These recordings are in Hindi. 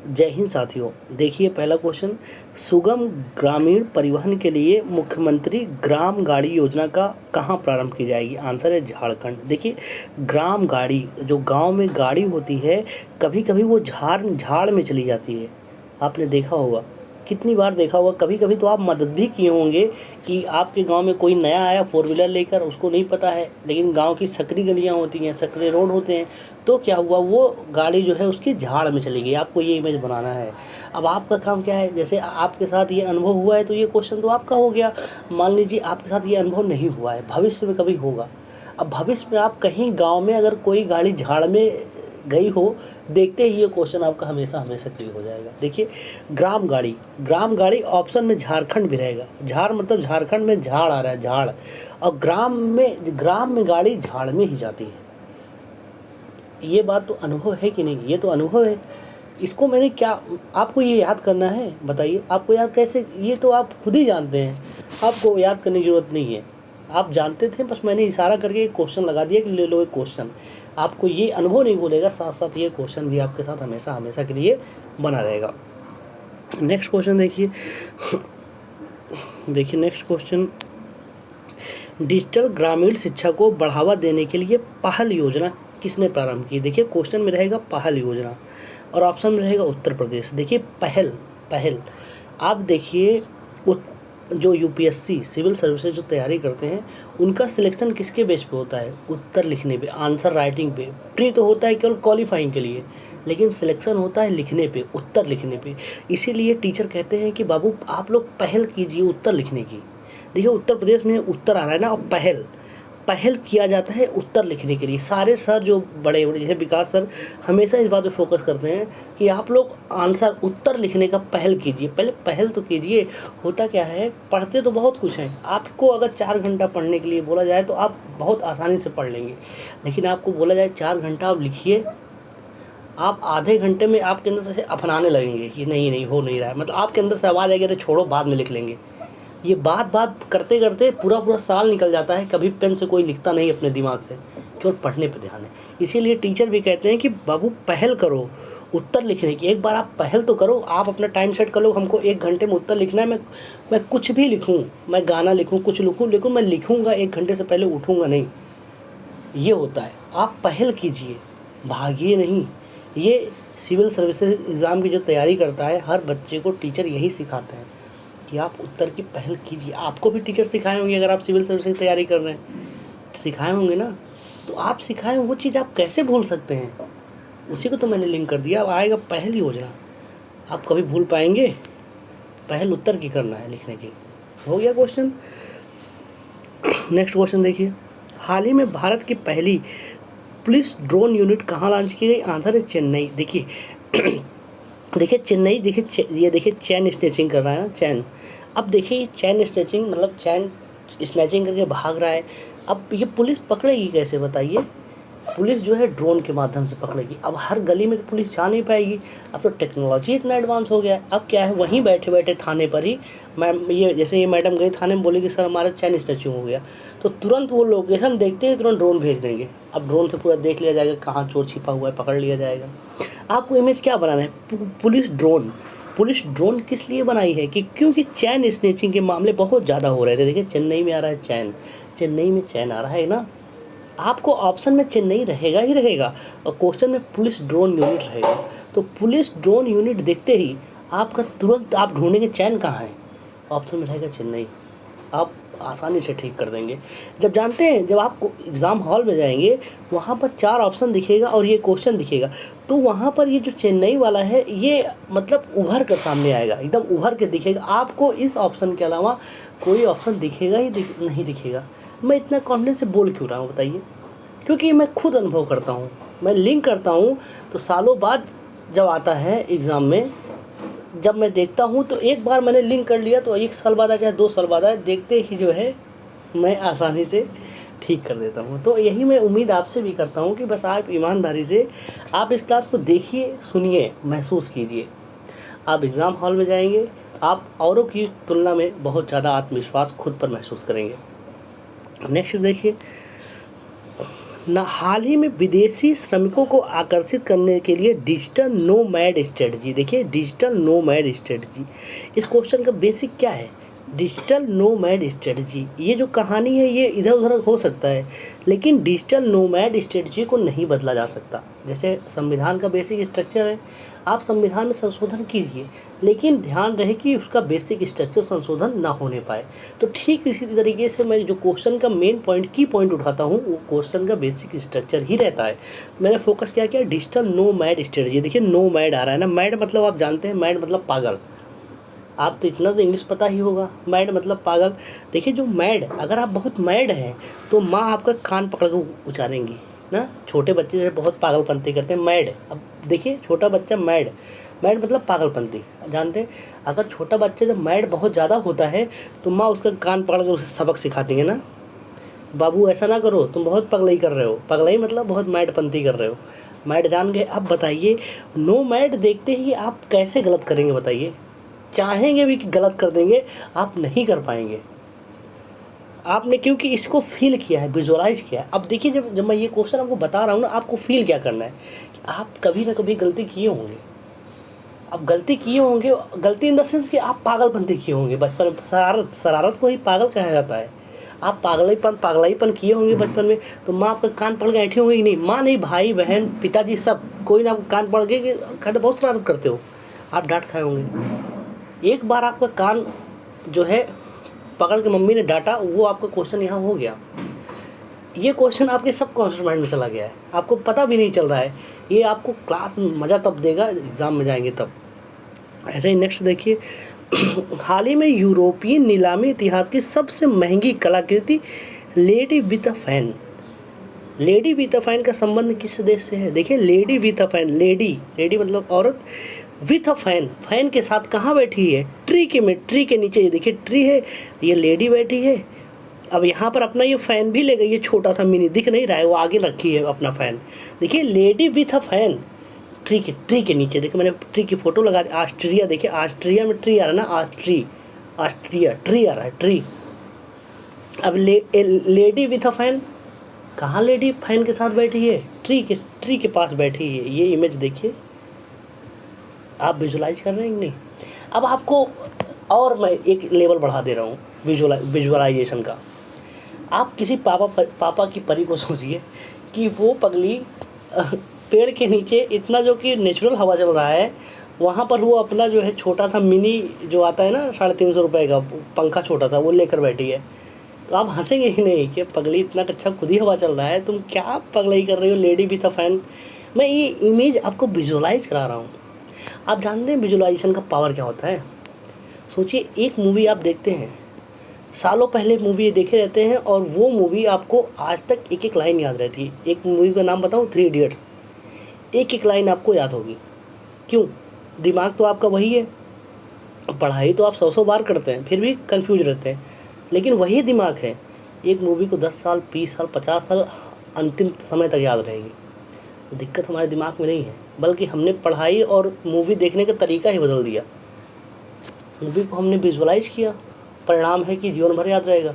जय हिंद साथियों। देखिए पहला क्वेश्चन, सुगम ग्रामीण परिवहन के लिए मुख्यमंत्री ग्राम गाड़ी योजना का कहाँ प्रारंभ की जाएगी? आंसर है झारखंड। देखिए ग्राम गाड़ी, जो गांव में गाड़ी होती है, कभी कभी वो झाड़ में चली जाती है। आपने देखा होगा, कितनी बार देखा होगा। कभी कभी तो आप मदद भी किए होंगे कि आपके गांव में कोई नया आया 4 व्हीलर लेकर, उसको नहीं पता है, लेकिन गांव की सकरी गलियां होती हैं, सकरे रोड होते हैं, तो क्या हुआ, वो गाड़ी जो है उसकी झाड़ में चली गई। आपको ये इमेज बनाना है। अब आपका काम क्या है, जैसे आपके साथ ये अनुभव हुआ है तो ये क्वेश्चन तो आपका हो गया। मान लीजिए आपके साथ ये अनुभव नहीं हुआ है, भविष्य में कभी होगा। अब भविष्य में आप कहीं गांव में अगर कोई गाड़ी झाड़ में गई हो, देखते ही ये क्वेश्चन आपका हमेशा हमेशा क्लियर हो जाएगा। देखिए ग्राम गाड़ी ऑप्शन में झारखंड भी रहेगा। झाड़ मतलब झारखंड में झाड़ आ रहा है, झाड़, और ग्राम में गाड़ी झाड़ में ही जाती है। ये बात तो अनुभव है कि नहीं? ये तो अनुभव है। इसको मैंने क्या, आपको ये याद करना है? बताइए आपको याद कैसे? ये तो आप खुद ही जानते हैं, आपको याद करने की ज़रूरत नहीं है। आप जानते थे, बस मैंने इशारा करके एक क्वेश्चन लगा दिया कि ले लो एक क्वेश्चन। आपको ये अनुभव नहीं भूलेगा, साथ साथ ये क्वेश्चन भी आपके साथ हमेशा हमेशा के लिए बना रहेगा। नेक्स्ट क्वेश्चन देखिए नेक्स्ट क्वेश्चन, डिजिटल ग्रामीण शिक्षा को बढ़ावा देने के लिए पहल योजना किसने प्रारंभ की? देखिए क्वेश्चन में रहेगा पहल योजना, और ऑप्शन में रहेगा उत्तर प्रदेश। देखिए पहल आप देखिए, जो यूपीएससी सिविल सर्विसेज जो तैयारी करते हैं, उनका सिलेक्शन किसके बेस पे होता है? उत्तर लिखने पे, आंसर राइटिंग पे। प्री तो होता है केवल क्वालिफाइंग के लिए, लेकिन सिलेक्शन होता है लिखने पे, उत्तर लिखने पे। इसीलिए टीचर कहते हैं कि बाबू आप लोग पहल कीजिए उत्तर लिखने की। देखिए उत्तर प्रदेश में उत्तर आ रहा है ना, और पहल किया जाता है उत्तर लिखने के लिए। सारे सर जो बड़े बड़े, जैसे विकास सर, हमेशा इस बात पे फोकस करते हैं कि आप लोग आंसर उत्तर लिखने का पहल कीजिए। पहले पहल तो कीजिए। होता क्या है, पढ़ते तो बहुत कुछ हैं, आपको अगर 4 घंटा पढ़ने के लिए बोला जाए तो आप बहुत आसानी से पढ़ लेंगे, लेकिन आपको बोला जाए 4 घंटा आप लिखिए, आप आधे घंटे में आपके अंदर से अपनाने लगेंगे कि नहीं हो नहीं रहा है। मतलब आपके अंदर से आवाज़ आएगी, अरे छोड़ो बाद में लिख लेंगे। ये बात करते करते पूरा साल निकल जाता है, कभी पेन से कोई लिखता नहीं अपने दिमाग से, केवल पढ़ने पर ध्यान है। इसीलिए टीचर भी कहते हैं कि बाबू पहल करो उत्तर लिखने की। एक बार आप पहल तो करो, आप अपना टाइम सेट कर लो, हमको 1 घंटे में उत्तर लिखना है। मैं कुछ भी लिखूँ, मैं गाना लिखूँ, कुछ लिखूँ, लेकिन मैं लिखूँगा 1 घंटे से पहले उठूँगा नहीं। ये होता है, आप पहल कीजिए, भागिए नहीं। ये सिविल सर्विसेज एग्ज़ाम की जो तैयारी करता है, हर बच्चे को टीचर यही सिखाते हैं कि आप उत्तर की पहल कीजिए। आपको भी टीचर सिखाए होंगे, अगर आप सिविल सर्विस की तैयारी कर रहे हैं, सिखाए होंगे ना, तो आप सिखाए वो चीज़ आप कैसे भूल सकते हैं? उसी को तो मैंने लिंक कर दिया। अब आएगा पहल योजना, आप कभी भूल पाएंगे? पहल उत्तर की करना है लिखने की। हो गया क्वेश्चन। नेक्स्ट क्वेश्चन देखिए, हाल ही में भारत की पहली पुलिस ड्रोन यूनिट कहाँ लॉन्च की गई? आंसर है चेन्नई। देखिए देखिए चेन्नई, देखिए ये देखिए चैन स्नैचिंग कर रहा है ना, चैन। अब देखिए ये चैन स्नैचिंग मतलब चैन स्नैचिंग करके भाग रहा है। अब ये पुलिस पकड़ेगी कैसे बताइए? पुलिस जो है ड्रोन के माध्यम से पकड़ेगी। अब हर गली में तो पुलिस जा नहीं पाएगी, अब तो टेक्नोलॉजी इतना एडवांस हो गया है। अब क्या है, वहीं बैठे बैठे थाने पर ही ये जैसे ये मैडम गई थाने में, बोली कि सर हमारा चैन स्नैचिंग हो गया, तो तुरंत वो लोकेशन देखते ही तुरंत ड्रोन भेज देंगे। अब ड्रोन से पूरा देख लिया जाएगा कहाँ चोर छिपा हुआ है, पकड़ लिया जाएगा। आपको इमेज क्या बनाना है? पुलिस ड्रोन किस लिए बनाई है? कि क्योंकि चैन स्नैचिंग के मामले बहुत ज़्यादा हो रहे थे। देखिए चेन्नई में आ रहा है चैन, चेन्नई में चैन आ रहा है ना, आपको ऑप्शन में चेन्नई रहेगा ही रहेगा, और क्वेश्चन में पुलिस ड्रोन यूनिट रहेगा। तो पुलिस ड्रोन यूनिट देखते ही आपका तुरंत आप ढूंढेंगे चैन कहाँ है, ऑप्शन में रहेगा चेन्नई। आप आसानी से ठीक कर देंगे। जब जानते हैं, जब आप एग्ज़ाम हॉल में जाएंगे, वहाँ पर 4 ऑप्शन दिखेगा और ये क्वेश्चन दिखेगा, तो वहाँ पर ये जो चेन्नई वाला है, ये मतलब उभर कर सामने आएगा, एकदम उभर के दिखेगा आपको। इस ऑप्शन के अलावा कोई ऑप्शन दिखेगा ही नहीं दिखेगा। मैं इतना कॉन्फिडेंस से बोल क्यों रहा हूँ बताइए? क्योंकि मैं खुद अनुभव करता हूँ, मैं लिंक करता हूँ, तो सालों बाद जब आता है एग्ज़ाम में, जब मैं देखता हूँ, तो एक बार मैंने लिंक कर लिया तो 1 साल बाद आया, 2 साल बाद आया, देखते ही जो है मैं आसानी से ठीक कर देता हूँ। तो यही मैं उम्मीद आपसे भी करता हूँ कि बस आप ईमानदारी से आप इस क्लास को देखिए, सुनिए, महसूस कीजिए। आप एग्ज़ाम हॉल में जाएंगे, आप औरों की तुलना में बहुत ज़्यादा आत्मविश्वास खुद पर महसूस करेंगे। नेक्स्ट देखिए, हाल ही में विदेशी श्रमिकों को आकर्षित करने के लिए डिजिटल नोमैड स्ट्रेटजी, देखिए डिजिटल नोमैड स्ट्रेटजी, इस क्वेश्चन का बेसिक क्या है? डिजिटल नोमैड स्ट्रेटजी, ये जो कहानी है ये इधर उधर हो सकता है, लेकिन डिजिटल नोमैड स्ट्रेटजी को नहीं बदला जा सकता। जैसे संविधान का बेसिक स्ट्रक्चर है, आप संविधान में संशोधन कीजिए, लेकिन ध्यान रहे कि उसका बेसिक स्ट्रक्चर संशोधन ना होने पाए। तो ठीक इसी तरीके से मैं जो क्वेश्चन का मेन पॉइंट की पॉइंट उठाता हूँ वो क्वेश्चन का बेसिक स्ट्रक्चर ही रहता है। मैंने फोकस क्या किया? Digital nomad strategy. देखिए नोमैड आ रहा है ना, मैड मतलब आप जानते हैं, मैड मतलब पागल, आप तो इतना तो इंग्लिश पता ही होगा, मैड मतलब पागल। देखिए जो मैड, अगर आप बहुत मैड हैं तो माँ आपका कान पकड़ कर उचारेंगी ना। छोटे बच्चे जो बहुत पागलपंती करते हैं, मैड। अब देखिए छोटा बच्चा मैड, मैड मतलब पागलपंती, जानते हैं। अगर छोटा बच्चा जब मैड बहुत ज़्यादा होता है तो माँ उसका कान पकड़ कर उसे सबक सिखाती है ना, बाबू ऐसा ना करो, तुम बहुत पगलई कर रहे हो। पगलई मतलब बहुत मैडपंती कर रहे हो। मैड जान गए। अब बताइए नो मैड देखते ही आप कैसे गलत करेंगे? बताइए, चाहेंगे भी कि गलत कर देंगे, आप नहीं कर पाएंगे। आपने क्योंकि इसको फील किया है, विजुअलाइज किया है। अब देखिए जब जब मैं ये क्वेश्चन आपको बता रहा हूँ ना, आपको फील क्या करना है कि आप कभी ना कभी गलती किए होंगे। अब गलती किए होंगे, गलती इन द सेंस कि आप पागलपंती किए होंगे बचपन में। शरारत को ही पागल कहा जाता है। आप पागलाईपन किए होंगे बचपन में, तो माँ आपका कान पकड़ के ऐठी होंगी कि नहीं? माँ नहीं, भाई बहन पिताजी सब कोई ना कान पकड़ के कहते बहुत शरारत करते हो, आप डांट खाए होंगे। एक बार आपका कान जो है पकड़ के मम्मी ने डांटा, वो आपका क्वेश्चन यहाँ हो गया। ये क्वेश्चन आपके सब कॉन्शियस माइंड में चला गया है, आपको पता भी नहीं चल रहा है। ये आपको क्लास में मज़ा तब देगा, एग्ज़ाम में जाएंगे तब। ऐसे ही नेक्स्ट देखिए हाल ही में यूरोपीय नीलामी इतिहास की सबसे महंगी कलाकृति lady with a fan. Lady with a fan का संबंध किस देश से है? देखिए lady with a fan, lady मतलब औरत, विथ अ फैन, फैन के साथ कहाँ बैठी है? ट्री के नीचे। ये देखिए ट्री है, ये लेडी बैठी है। अब यहाँ पर अपना ये फ़ैन भी ले गई है, छोटा सा मिनी, दिख नहीं रहा है, वो आगे रखी है अपना फ़ैन। देखिए lady with a fan, tree के नीचे। देखिए मैंने ट्री की फ़ोटो लगा दी। ऑस्ट्रिया, देखिए ऑस्ट्रिया में ट्री आ रहा है ना, ऑस्ट्रिया ट्री आ रहा है, ट्री। अब लेडी विथ अ फैन, कहाँ लेडी फैन के साथ बैठी है? ट्री के पास बैठी है। ये इमेज देखिए, आप विजुलाइज कर रहे हैं कि नहीं? अब आपको और मैं एक लेवल बढ़ा दे रहा हूँ विजुअलाइजेशन का। आप किसी पापा की परी को सोचिए कि वो पगली पेड़ के नीचे, इतना जो कि नेचुरल हवा चल रहा है, वहाँ पर वो अपना जो है छोटा सा मिनी जो आता है ना 350 रुपये का पंखा छोटा सा, वो लेकर बैठी है। तो आप हंसेंगे ही नहीं कि पगली इतना अच्छा खुद ही हवा चल रहा है, तुम क्या पगलाई कर रही हो? Lady with a fan. मैं ये इमेज आपको विजुअलाइज करा रहा हूँ। आप जानते हैं विजुअलाइजेशन का पावर क्या होता है? सोचिए एक मूवी आप देखते हैं, सालों पहले मूवी देखे रहते हैं, और वो मूवी आपको आज तक एक एक लाइन याद रहती है। एक मूवी का नाम बताऊँ, 3 इडियट्स। एक एक लाइन आपको याद होगी। क्यों? दिमाग तो आपका वही है, पढ़ाई तो आप 100 बार करते हैं फिर भी कंफ्यूज रहते हैं, लेकिन वही दिमाग है। एक मूवी को 10 साल 20 साल 50 साल अंतिम समय तक याद रहेगी। तो दिक्कत हमारे दिमाग में नहीं है, बल्कि हमने पढ़ाई और मूवी देखने का तरीका ही बदल दिया। मूवी को हमने विजुअलाइज किया, परिणाम है कि जीवन भर याद रहेगा।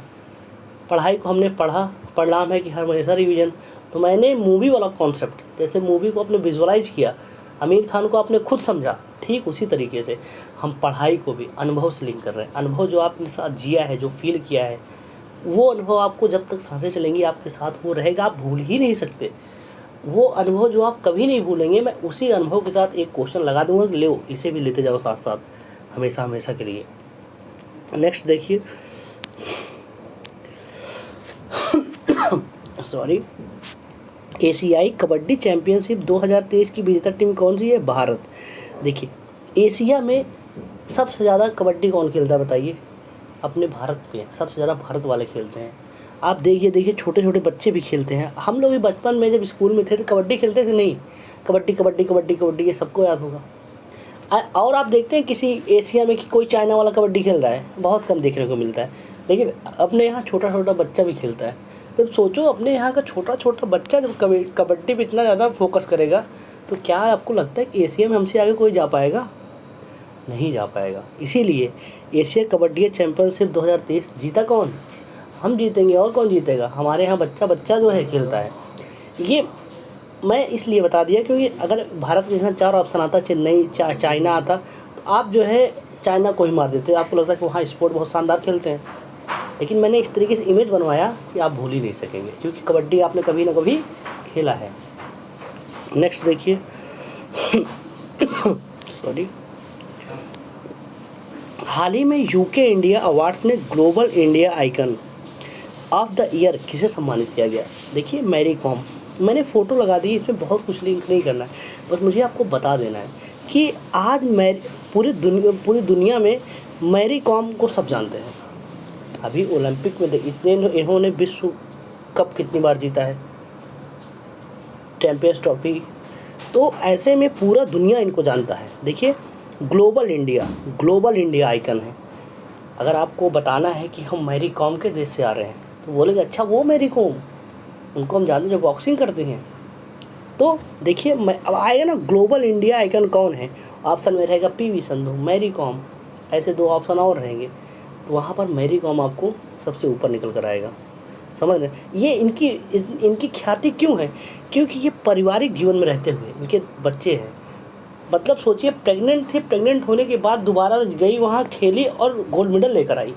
पढ़ाई को हमने पढ़ा, परिणाम है कि हर हमेशा रिवीजन। तो मैंने मूवी वाला कॉन्सेप्ट, जैसे मूवी को आपने विजुअलाइज किया, आमिर खान को आपने खुद समझा, ठीक उसी तरीके से हम पढ़ाई को भी अनुभव से लिंक कर रहे हैं। अनुभव जो आपने साथ जिया है, जो फील किया है, वो अनुभव आपको जब तक सांसें चलेंगी आपके साथ वो रहेगा, आप भूल ही नहीं सकते। वो अनुभव जो आप कभी नहीं भूलेंगे, मैं उसी अनुभव के साथ एक क्वेश्चन लगा दूंगा कि लो इसे भी लेते जाओ साथ साथ हमेशा हमेशा के लिए। नेक्स्ट देखिए सॉरी, एशियाई कबड्डी चैंपियनशिप 2023 की विजेता टीम कौन सी है? भारत। देखिए एशिया में सबसे ज़्यादा कबड्डी कौन खेलता है बताइए? अपने भारत में सबसे ज़्यादा भारत वाले खेलते हैं। आप देखिए छोटे छोटे बच्चे भी खेलते हैं। हम लोग भी बचपन में जब स्कूल में थे तो कबड्डी खेलते थे नहीं? कबड्डी कबड्डी कबड्डी कबड्डी, ये सबको याद होगा। और आप देखते हैं किसी एशिया में कि कोई चाइना वाला कबड्डी खेल रहा है? बहुत कम देखने को मिलता है। लेकिन अपने यहाँ छोटा छोटा बच्चा भी खेलता है। तो सोचो अपने यहाँ का छोटा छोटा बच्चा जब कबड्डी पे इतना ज़्यादा फोकस करेगा, तो क्या आपको लगता है कि एशिया में हमसे आगे कोई जा पाएगा? नहीं जा पाएगा। इसीलिए एशिया कबड्डी चैंपियनशिप 2023 जीता कौन? हम जीतेंगे, और कौन जीतेगा? हमारे यहाँ बच्चा जो है खेलता है। ये मैं इसलिए बता दिया क्योंकि अगर भारत के यहाँ 4 ऑप्शन आता, चेन्नई, चाइना आता, तो आप जो है चाइना को ही मार देते। आपको लगता है कि वहाँ स्पोर्ट बहुत शानदार खेलते हैं, लेकिन मैंने इस तरीके से इमेज बनवाया कि आप भूल ही नहीं सकेंगे, क्योंकि कबड्डी आपने कभी ना कभी खेला है। नेक्स्ट देखिए सॉरी, हाल ही में यूके इंडिया अवार्ड्स ने global India icon of the year किसे सम्मानित किया गया? देखिए मैरी कॉम। मैंने फ़ोटो लगा दी, इसमें बहुत कुछ लिंक नहीं करना है, बस मुझे आपको बता देना है कि आज पूरी दुनिया में मैरी कॉम को सब जानते हैं। अभी ओलंपिक में इन्होंने विश्व कप कितनी बार जीता है, चैंपियंस ट्रॉफी, तो ऐसे में पूरा दुनिया इनको जानता है। देखिए ग्लोबल इंडिया आइकन है। अगर आपको बताना है कि हम मैरी कॉम के देश से आ रहे हैं, तो बोलेंगे अच्छा वो मैरी कॉम, उनको हम जानते हैं जो बॉक्सिंग करती हैं। तो देखिए अब आएगा ना ग्लोबल इंडिया आइकन कौन है, ऑप्शन में रहेगा पीवी संधू, मैरी कॉम, ऐसे 2 ऑप्शन और रहेंगे, तो वहाँ पर मैरी कॉम आपको सबसे ऊपर निकल कर आएगा। समझ रहे? ये इनकी ख्याति क्यों है? क्योंकि ये पारिवारिक जीवन में रहते हुए इनके बच्चे हैं। मतलब सोचिए प्रेग्नेंट थे, प्रेग्नेंट होने के बाद दोबारा गई वहाँ, खेली और गोल्ड मेडल लेकर आई।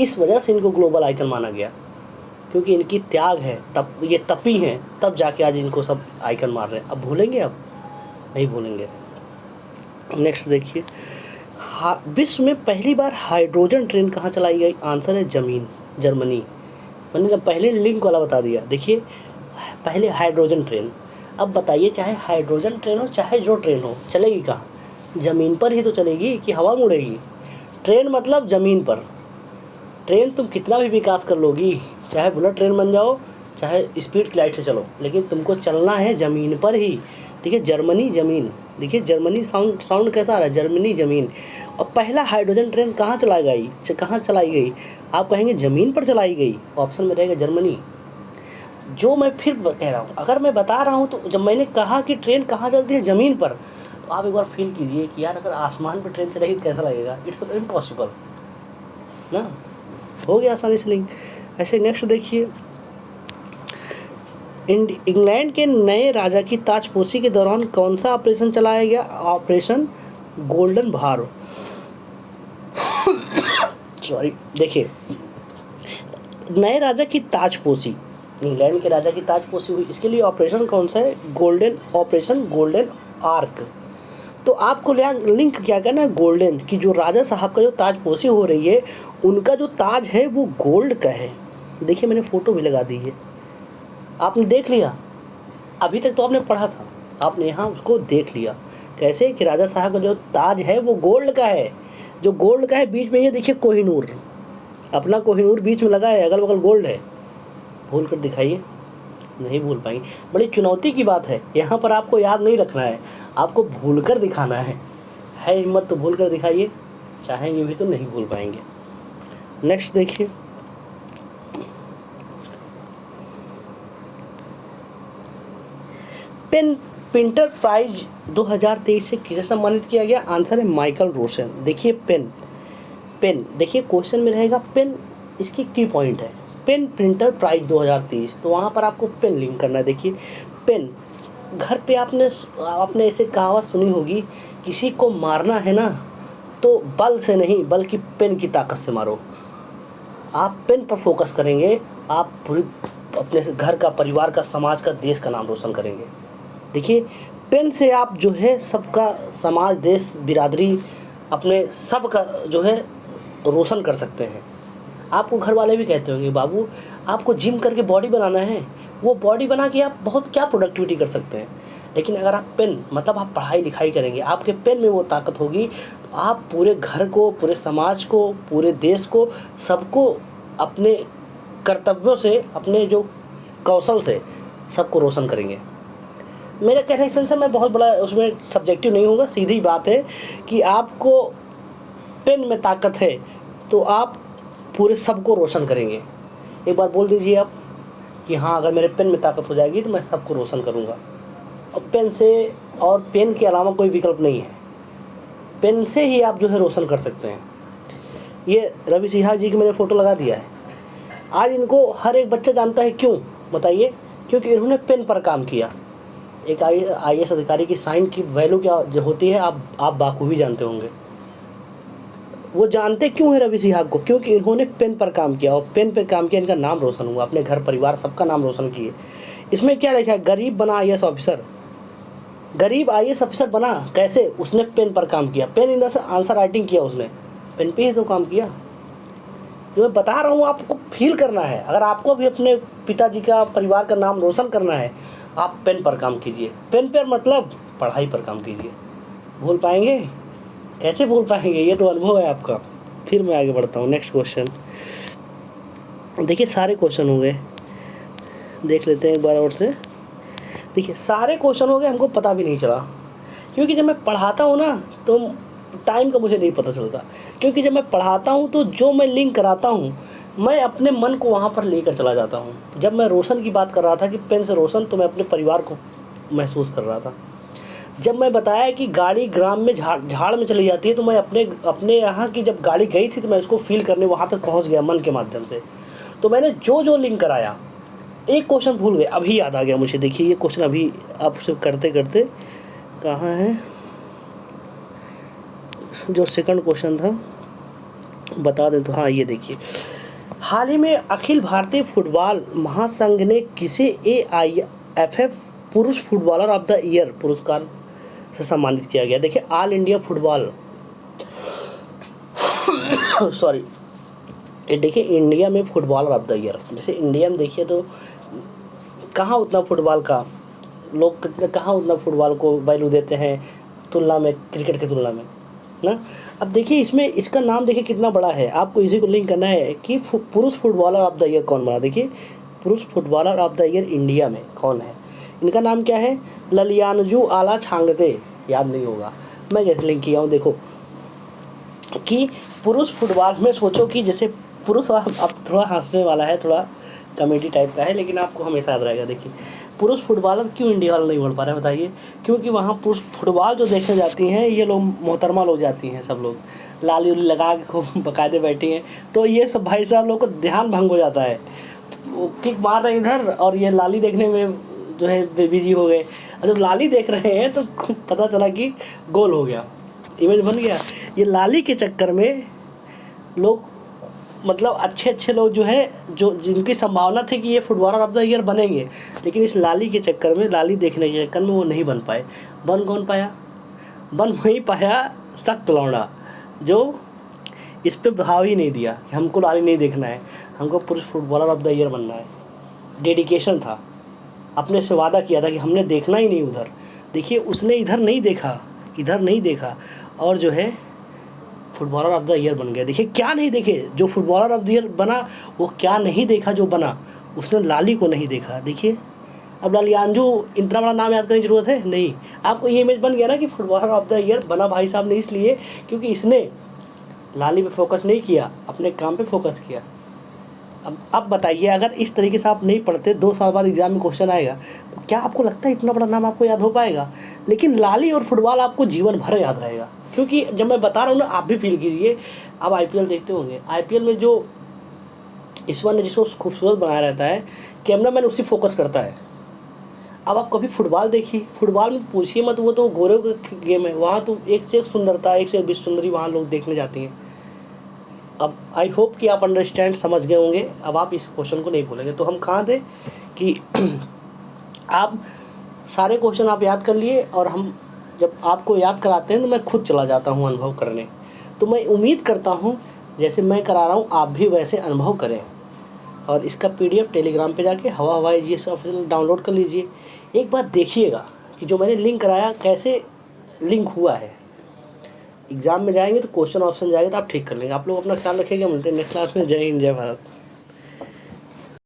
इस वजह से इनको ग्लोबल आइकन माना गया, क्योंकि इनकी त्याग है, ये तपी हैं, तब जाके आज इनको सब आइकन मार रहे हैं। अब भूलेंगे? अब नहीं भूलेंगे। नेक्स्ट देखिए, विश्व में पहली बार हाइड्रोजन ट्रेन कहाँ चलाई गई? आंसर है जर्मनी। मैंने पहले लिंक वाला बता दिया। देखिए पहले हाइड्रोजन ट्रेन, अब बताइए चाहे हाइड्रोजन ट्रेन हो चाहे जो ट्रेन हो, चलेगी कहाँ? ज़मीन पर ही तो चलेगी कि हवा में उड़ेगी? ट्रेन मतलब ज़मीन पर। ट्रेन तुम कितना भी विकास कर लोगी, चाहे बुलेट ट्रेन बन जाओ, चाहे स्पीड की लाइट से चलो, लेकिन तुमको चलना है ज़मीन पर ही। ठीक है, जर्मनी ज़मीन। देखिए जर्मनी साउंड कैसा आ रहा है, जर्मनी ज़मीन। और पहला हाइड्रोजन ट्रेन कहाँ चलाई गई? आप कहेंगे ज़मीन पर चलाई गई, ऑप्शन में रहेगा जर्मनी। जो मैं फिर कह रहा हूँ, अगर मैं बता रहा हूँ, तो जब मैंने कहा कि ट्रेन कहाँ चलती है, ज़मीन पर, तो आप एक बार फील कीजिए कि यार अगर आसमान पर ट्रेन चलेगी तो कैसा लगेगा? इट्स इम्पॉसिबल ना। हो गया आसानी से लिंक। ऐसे नेक्स्ट देखिए, इंग्लैंड के नए राजा की ताजपोशी के दौरान कौन सा ऑपरेशन चलाया गया? ऑपरेशन गोल्डन भार। सॉरी, देखिए नए राजा की ताजपोशी, इंग्लैंड के राजा की ताजपोशी हुई, इसके लिए ऑपरेशन कौन सा है? Operation golden arc. तो आपको लिंक क्या करना है? गोल्डन की जो राजा साहब का जो ताजपोशी हो रही है, उनका जो ताज है वो गोल्ड का है। देखिए मैंने फ़ोटो भी लगा दी है, आपने देख लिया। अभी तक तो आपने पढ़ा था, आपने यहाँ उसको देख लिया कैसे कि राजा साहब का जो ताज है वो गोल्ड का है। जो गोल्ड का है, बीच में ये देखिए कोहिनूर, अपना कोहिनूर बीच में लगा है, अगल बगल गोल्ड है। भूल कर दिखाइए, नहीं भूल पाएंगे। बड़ी चुनौती की बात है, यहाँ पर आपको याद नहीं रखना है, आपको भूल कर दिखाना है हिम्मत तो भूल कर दिखाइए, चाहेंगे भी तो नहीं भूल पाएंगे। नेक्स्ट देखिए, पेन प्रिंटर प्राइज 2023 से किसे सम्मानित किया गया? आंसर है माइकल रोशन। देखिए पेन देखिए क्वेश्चन में रहेगा पेन, इसकी की पॉइंट है पेन प्रिंटर प्राइज 2023, तो वहाँ पर आपको पेन लिंक करना है। देखिए पेन, घर पे आपने ऐसे कहावत सुनी होगी, किसी को मारना है ना तो बल से नहीं बल्कि पेन की ताकत से मारो। आप पेन पर फोकस करेंगे, आप पूरी अपने घर का, परिवार का, समाज का, देश का नाम रोशन करेंगे। देखिए पेन से आप जो है सबका, समाज, देश, बिरादरी, अपने सब का जो है रोशन कर सकते हैं। आपको घर वाले भी कहते होंगे बाबू आपको जिम करके बॉडी बनाना है, वो बॉडी बना के आप बहुत क्या प्रोडक्टिविटी कर सकते हैं। लेकिन अगर आप पेन मतलब आप पढ़ाई लिखाई करेंगे, आपके पेन में वो ताकत होगी, तो आप पूरे घर को, पूरे समाज को, पूरे देश को, सबको अपने कर्तव्यों से, अपने जो कौशल से सबको रोशन करेंगे। मेरे कहने से मैं बहुत बड़ा उसमें सब्जेक्टिव नहीं होगा, सीधी बात है कि आपको पेन में ताकत है तो आप पूरे सबको रोशन करेंगे। एक बार बोल दीजिए आप कि हाँ अगर मेरे पेन में ताकत हो जाएगी तो मैं सबको रोशन करूँगा। और पेन से, और पेन के अलावा कोई विकल्प नहीं है, पेन से ही आप जो है रोशन कर सकते हैं। ये रवि सिन्हा जी की मैंने फ़ोटो लगा दिया है, आज इनको हर एक बच्चा जानता है। क्यों बताइए? क्योंकि इन्होंने पेन पर काम किया। एक IAS अधिकारी की साइन की वैल्यू क्या जो होती है आप बाखूबी जानते होंगे। वो जानते क्यों है रवि सिहाग को? क्योंकि इन्होंने पेन पर काम किया, और पेन पर काम किया, इनका नाम रोशन हुआ, अपने घर परिवार सबका नाम रोशन किए। इसमें क्या लिखा है? गरीब बना IAS ऑफिसर। गरीब IAS ऑफिसर बना कैसे? उसने पेन पर काम किया, pain in the answer writing किया, उसने पेन पे ही तो काम किया। जो मैं बता रहा हूँ आपको फील करना है। अगर आपको भी अपने पिताजी का परिवार का नाम रोशन करना है, आप पेन पर काम कीजिए। पेन पर मतलब पढ़ाई पर काम कीजिए। भूल पाएंगे? कैसे भूल पाएंगे? ये तो अनुभव है आपका। फिर मैं आगे बढ़ता हूँ। नेक्स्ट क्वेश्चन देखिए, सारे क्वेश्चन हो गए, देख लेते हैं एक बार और से। देखिए सारे क्वेश्चन हो गए, हमको पता भी नहीं चला, क्योंकि जब मैं पढ़ाता हूँ ना तो टाइम का मुझे नहीं पता चलता। क्योंकि जब मैं पढ़ाता हूँ तो जो मैं लिंक कराता हूँ, मैं अपने मन को वहाँ पर लेकर चला जाता हूँ। जब मैं रोशन की बात कर रहा था कि पेन से रोशन, तो मैं अपने परिवार को महसूस कर रहा था। जब मैं बताया कि गाड़ी ग्राम में झाड़ में चली जाती है, तो मैं अपने यहाँ की जब गाड़ी गई थी तो मैं उसको फील करने वहाँ तक पहुँच गया मन के माध्यम से। तो मैंने जो लिंक कराया, एक क्वेश्चन भूल गए, अभी याद आ गया मुझे। देखिए ये क्वेश्चन अभी आपसे करते करते कहाँ है, जो सेकंड क्वेश्चन था बता दें तो हाँ, ये देखिए, हाल ही में अखिल भारतीय फुटबॉल महासंघ ने किसे AIFF पुरुष फुटबॉलर ऑफ द ईयर पुरस्कार से सम्मानित किया गया? देखिए ऑल इंडिया फुटबॉल सॉरी, ये देखिए इंडिया में फुटबॉलर ऑफ द ईयर, जैसे इंडिया में देखिए तो कहाँ उतना फुटबॉल का लोग कितने, कहाँ उतना फुटबॉल को वैल्यू देते हैं तुलना में, क्रिकेट की तुलना में ना। अब देखिए इसमें इसका नाम देखिए कितना बड़ा है। आपको इसी को लिंक करना है कि पुरुष फुटबॉलर ऑफ द ईयर कौन बना। देखिए पुरुष footballer of the year India में कौन है? इनका नाम क्या है? ललियानजू आला छांगते। याद नहीं होगा, मैं जैसे लिंक किया हूँ। देखो कि पुरुष फुटबॉल में सोचो कि जैसे पुरुष, अब थोड़ा हंसने वाला है, थोड़ा कॉमेडी टाइप का है, लेकिन आपको हमेशा याद रहेगा। देखिए पुरुष फुटबॉलर क्यों इंडिया वाला नहीं बढ़ पा रहा है बताइए? क्योंकि वहाँ पुरुष फुटबॉल जो देखने जाती हैं, ये लोग मोहतरमा लोग जाती हैं, सब लोग लाली उली लगा के खूब बकायदे बैठी हैं। तो ये सब भाई साहब लोग को ध्यान भंग हो जाता है, वो किक मार रहे हैं इधर और ये लाली देखने में जो है बिजी हो गए। और जब लाली देख रहे हैं तो पता चला कि गोल हो गया, इमेज बन गया। ये लाली के चक्कर में लोग, मतलब अच्छे लोग जो है, जो जिनकी संभावना थी कि ये फुटबॉलर ऑफ द ईयर बनेंगे, लेकिन इस लाली के चक्कर में, लाली देखने के चक्कर में वो नहीं बन पाए। बन कौन पाया? बन वही पाया सख्त लौंडा, जो इस पे भाव ही नहीं दिया कि हमको लाली नहीं देखना है, हमको पुरुष फुटबॉलर ऑफ द ईयर बनना है। डेडिकेशन था, अपने से वादा किया था कि हमने देखना ही नहीं उधर। देखिए उसने इधर नहीं देखा और जो है फुटबॉलर ऑफ द ईयर बन गया। देखिए क्या नहीं देखे, जो फुटबॉलर ऑफ द ईयर बना वो क्या नहीं देखा जो बना, उसने लाली को नहीं देखा। देखिए अब लालियानजू, इतना बड़ा नाम याद करने की ज़रूरत है नहीं, आपको ये इमेज बन गया ना कि फुटबॉलर ऑफ द ईयर बना भाई साहब ने इसलिए क्योंकि इसने लाली पे फोकस नहीं किया, अपने काम पे फोकस किया। अब बताइए, अगर इस तरीके से आप नहीं पढ़ते, 2 साल बाद एग्जाम में क्वेश्चन आएगा, तो क्या आपको लगता है इतना बड़ा नाम आपको याद हो पाएगा? लेकिन लाली और फुटबॉल आपको जीवन भर याद रहेगा। क्योंकि जब मैं बता रहा हूँ ना, आप भी फील कीजिए। आप IPL देखते होंगे, IPL में जो ईश्वर ने जिसको खूबसूरत बनाया रहता है, कैमरा मैन उसी फोकस करता है। अब आप कभी फुटबॉल देखिए, फुटबॉल में पूछिए मत, वो तो गोरे का गेम है, वहाँ तो एक से एक सुंदरता, एक से एक विश्व सुंदरी वहाँ लोग देखने जाती हैं। अब आई होप कि आप अंडरस्टैंड समझ गए होंगे, अब आप इस क्वेश्चन को नहीं भूलेंगे। तो हम कहाँ थे कि आप सारे क्वेश्चन आप याद कर लिए, और हम जब आपको याद कराते हैं तो मैं खुद चला जाता हूँ अनुभव करने। तो मैं उम्मीद करता हूँ जैसे मैं करा रहा हूँ आप भी वैसे अनुभव करें। और इसका PDF टेलीग्राम पे जाके हवा हवाई GS ऑफिशियल डाउनलोड कर लीजिए। एक बार देखिएगा कि जो मैंने लिंक कराया कैसे लिंक हुआ है। एग्ज़ाम में जाएंगे तो क्वेश्चन ऑप्शन जाएगा तो आप ठीक कर लेंगे। आप लोग अपना ख्याल रखिएगा, मिलते हैं नेक्स्ट क्लास में। जय हिंद, जय भारत।